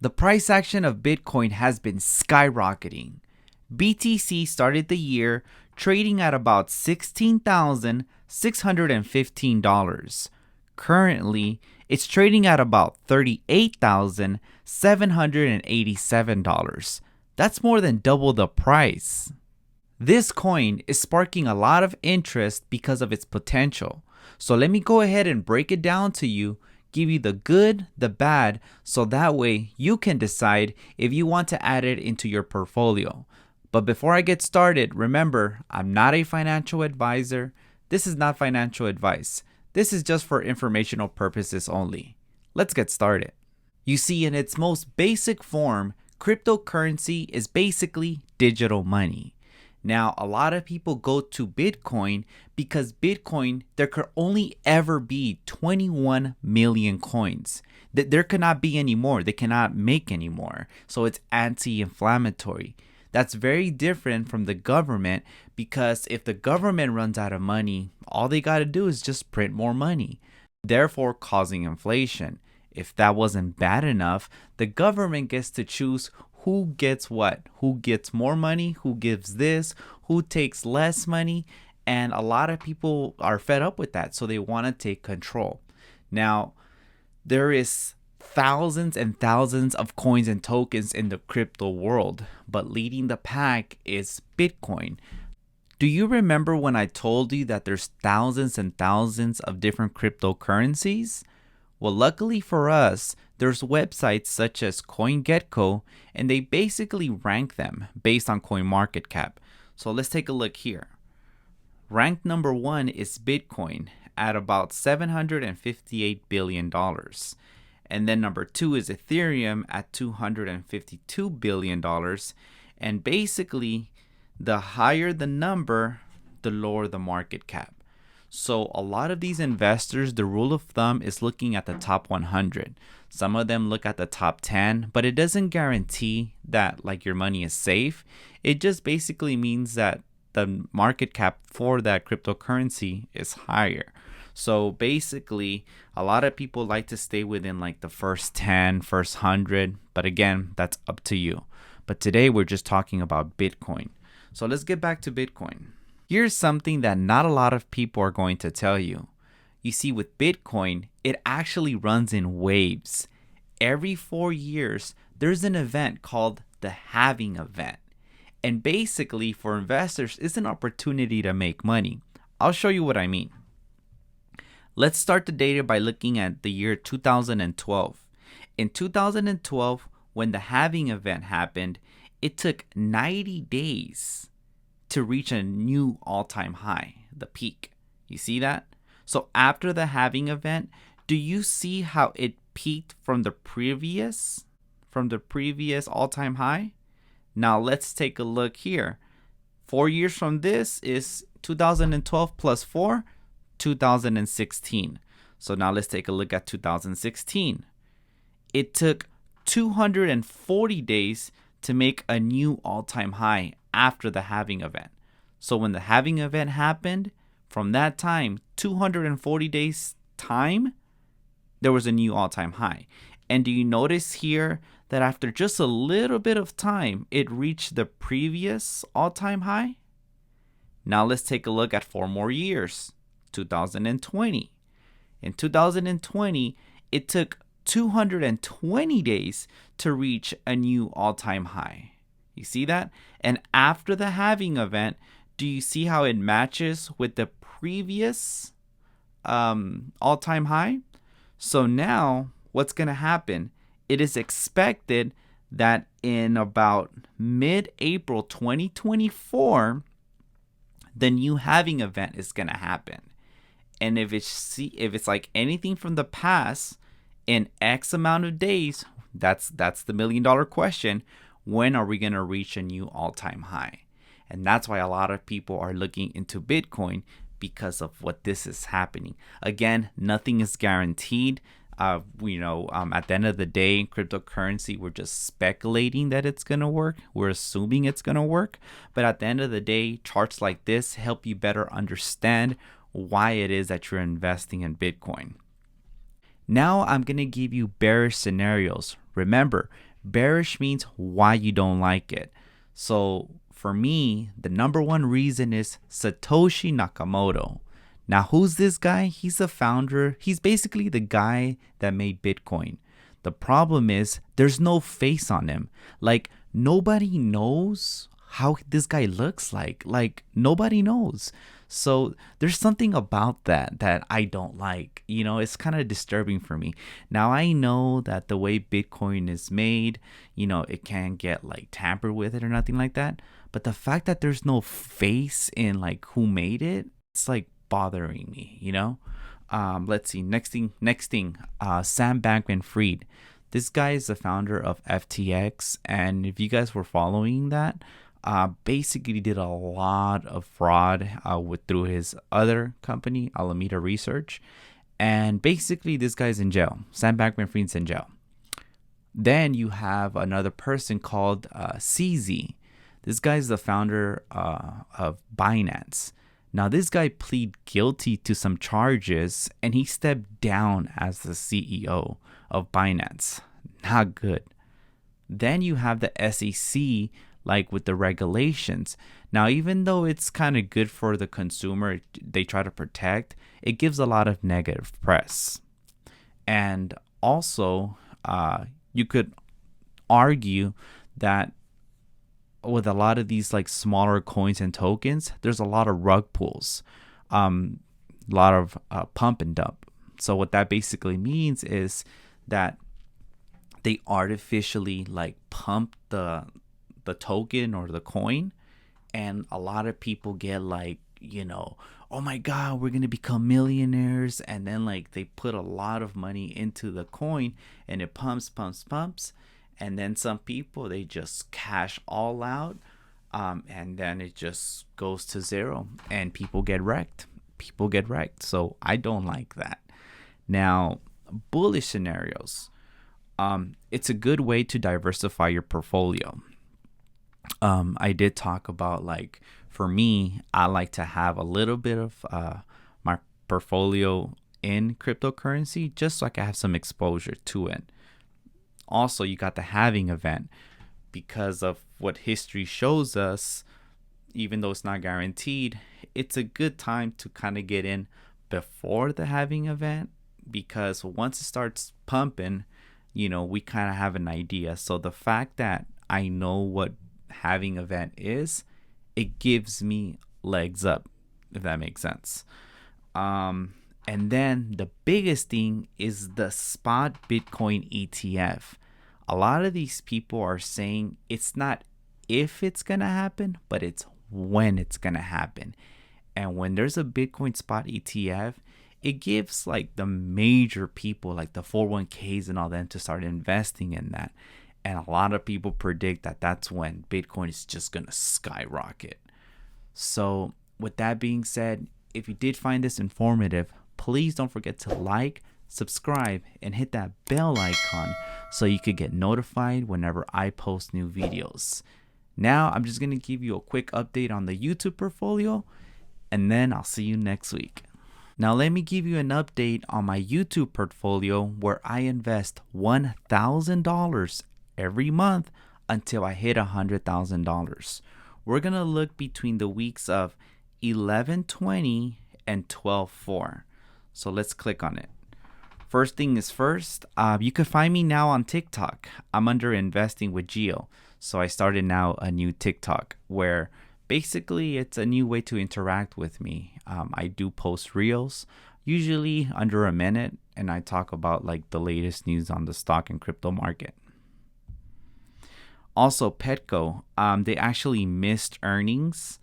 The price action of Bitcoin has been skyrocketing. BTC started the year trading at about $16,615. Currently, it's trading at about $38,787. That's more than double the price. This coin is sparking a lot of interest because of its potential. So let me go ahead and break it down to you, give you the good, the bad, so that way you can decide if you want to add it into your portfolio. But before I get started, remember, I'm not a financial advisor. This is not financial advice. This is just for informational purposes only. Let's get started. You see, in its most basic form, cryptocurrency is basically digital money. Now, a lot of people go to Bitcoin because Bitcoin, there could only ever be 21 million coins. There cannot be any more. They cannot make any more. So it's anti-inflammatory. That's very different from the government, because if the government runs out of money, all they got to do is just print more money, therefore causing inflation. If that wasn't bad enough, the government gets to choose who gets what, who gets more money, who gives this, who takes less money, and a lot of people are fed up with that, so they want to take control. Now, there is thousands and thousands of coins and tokens in the crypto world, but leading the pack is Bitcoin. Do you remember when I told you that there's thousands and thousands of different cryptocurrencies? Well, luckily for us, there's websites such as CoinGecko, and they basically rank them based on CoinMarketCap. So let's take a look here. Ranked number 1 is Bitcoin at about $758 billion. And then number 2 is Ethereum at $252 billion. And basically, the higher the number, the lower the market cap. So a lot of these investors, the rule of thumb is looking at the top 100. Some of them look at the top 10, but it doesn't guarantee that like your money is safe. It just basically means that the market cap for that cryptocurrency is higher. So basically, a lot of people like to stay within like the first 10, first 100, but again, that's up to you. But today we're just talking about Bitcoin. So let's get back to Bitcoin. Here's something that not a lot of people are going to tell you. You see, with Bitcoin, it actually runs in waves. Every 4 years, there's an event called the halving event. And basically, for investors, it's an opportunity to make money. I'll show you what I mean. Let's start the data by looking at the year 2012. In 2012, when the halving event happened, it took 90 days to reach a new all-time high, the peak. You see that? So after the halving event, do you see how it peaked from the previous all-time high? Now let's take a look here. 4 years from this is 2012 plus 4, 2016. So now let's take a look at 2016. It took 240 days to make a new all-time high after the halving event. So when the halving event happened, from that time, 240 days time, there was a new all-time high. And do you notice here that after just a little bit of time, it reached the previous all-time high? Now let's take a look at 4 more years. 2020. In 2020, it took 220 days to reach a new all-time high. You see that? And after the halving event, do you see how it matches with the previous all-time high? So now what's going to happen? It is expected that in about mid-April 2024, the new halving event is going to happen. And if it's like anything from the past, in X amount of days, that's the $1 million question. When are we going to reach a new all-time high? And that's why a lot of people are looking into Bitcoin, because of what this is happening. Again, nothing is guaranteed. At the end of the day, cryptocurrency, we're just speculating that it's going to work. We're assuming it's going to work. But at the end of the day, charts like this help you better understand why it is that you're investing in Bitcoin. Now I'm going to give you bearish scenarios. Remember, Bearish means why you don't like it. So for me, the number one reason is Satoshi Nakamoto. Now, who's this guy? He's the founder. He's basically the guy that made Bitcoin. The problem is there's no face on him. Like, nobody knows how this guy looks like. Like, nobody knows. So there's something about that I don't like. You know, it's kind of disturbing for me. Now, I know that the way Bitcoin is made, you know, it can't get like tampered with it or nothing like that. But the fact that there's no face in like who made it, it's like bothering me, you know? Let's see. Next thing. Sam Bankman-Fried. This guy is the founder of FTX, and if you guys were following that, basically did a lot of fraud through his other company, Alameda Research, and basically this guy's in jail. Sam Bankman-Fried's in jail. Then you have another person called CZ. This guy's the founder of Binance. Now, this guy pleaded guilty to some charges and he stepped down as the CEO of Binance. Not good. Then you have the SEC, like with the regulations. Now, even though it's kind of good for the consumer, they try to protect, it gives a lot of negative press. And also, you could argue that with a lot of these like smaller coins and tokens, there's a lot of rug pulls, a lot of pump and dump. So what that basically means is that they artificially like pump the token or the coin, and a lot of people get like, you know, oh my god, we're gonna become millionaires, and then like they put a lot of money into the coin and it pumps, and then some people, they just cash all out, and then it just goes to zero and people get wrecked. So I don't like that. Now, bullish scenarios, it's a good way to diversify your portfolio. I did talk about, like, for me, I like to have a little bit of my portfolio in cryptocurrency just so I can have some exposure to it. Also, you got the halving event. Because of what history shows us, even though it's not guaranteed, it's a good time to kind of get in before the halving event, because once it starts pumping, you know, we kind of have an idea. So the fact that I know what halving event is, it gives me legs up, if that makes sense. And then the biggest thing is the spot Bitcoin ETF. A lot of these people are saying it's not if it's going to happen, but it's when it's going to happen. And when there's a Bitcoin spot ETF, it gives like the major people, like the 401ks and all them, to start investing in that. And a lot of people predict that that's when Bitcoin is just going to skyrocket. So with that being said, if you did find this informative, please don't forget to like, subscribe, and hit that bell icon so you could get notified whenever I post new videos. Now, I'm just going to give you a quick update on the YouTube portfolio, and then I'll see you next week. Now, let me give you an update on my YouTube portfolio, where I invest $1,000 every month until I hit $100,000. We're going to look between the weeks of 11/20 and 12/4. So let's click on it. First thing is first, you can find me now on TikTok. I'm under Investing with Gio. So I started now a new TikTok where basically it's a new way to interact with me. I do post reels, usually under a minute, and I talk about like the latest news on the stock and crypto market. Also, Petco, they actually missed earnings.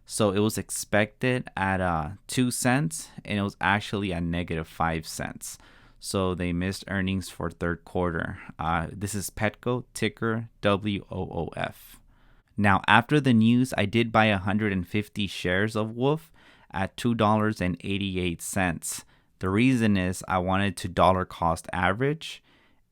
So it was expected at 2 cents, and it was actually at -5 cents. So they missed earnings for third quarter. This is Petco, ticker WOOF. Now, after the news, I did buy 150 shares of Wolf at $2.88. The reason is I wanted to dollar cost average,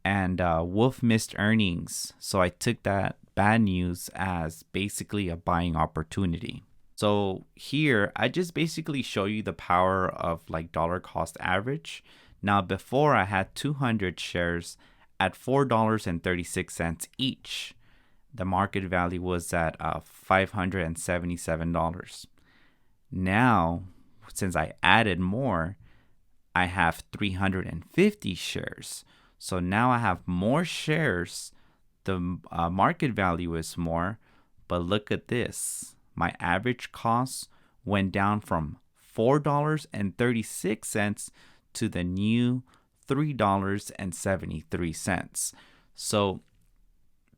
and Wolf missed earnings. So I took that bad news as basically a buying opportunity. So here, I just basically show you the power of like dollar cost average. Now, before I had 200 shares at $4.36 each. The market value was at $577. Now, since I added more, I have 350 shares. So now I have more shares. The market value is more, but look at this. My average cost went down from $4.36 to the new $3.73. So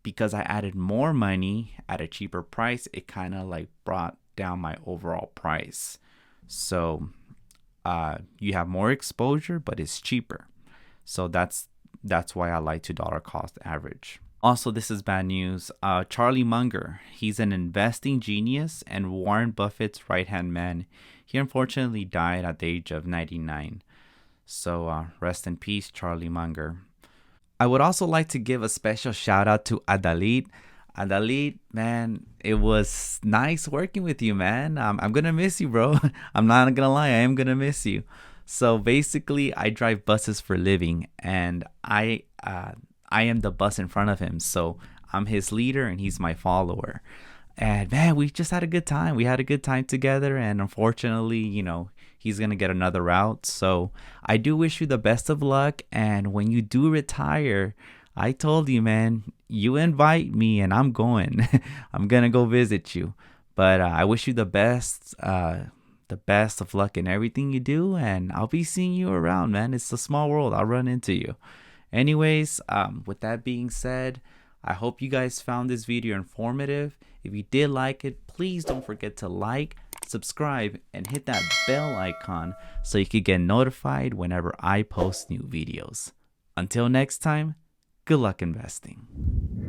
because I added more money at a cheaper price, it kind of like brought down my overall price. So you have more exposure, but it's cheaper. So that's why I like to dollar cost average. Also, this is bad news. Charlie Munger, he's an investing genius and Warren Buffett's right-hand man. He unfortunately died at the age of 99. So rest in peace, Charlie Munger. I would also like to give a special shout out to Adalit. Adalit, man, it was nice working with you, man. I'm going to miss you, bro. I'm not going to lie. I am going to miss you. So basically, I drive buses for a living, and I am the bus in front of him. So I'm his leader and he's my follower. And man, we just had a good time. We had a good time together. And unfortunately, he's going to get another route. So I do wish you the best of luck. And when you do retire, I told you, man, you invite me and I'm going. I'm going to go visit you. But I wish you the best of luck in everything you do. And I'll be seeing you around, man. It's a small world. I'll run into you. Anyways, with that being said, I hope you guys found this video informative. If you did like it, please don't forget to like, subscribe, and hit that bell icon so you can get notified whenever I post new videos. Until next time, good luck investing.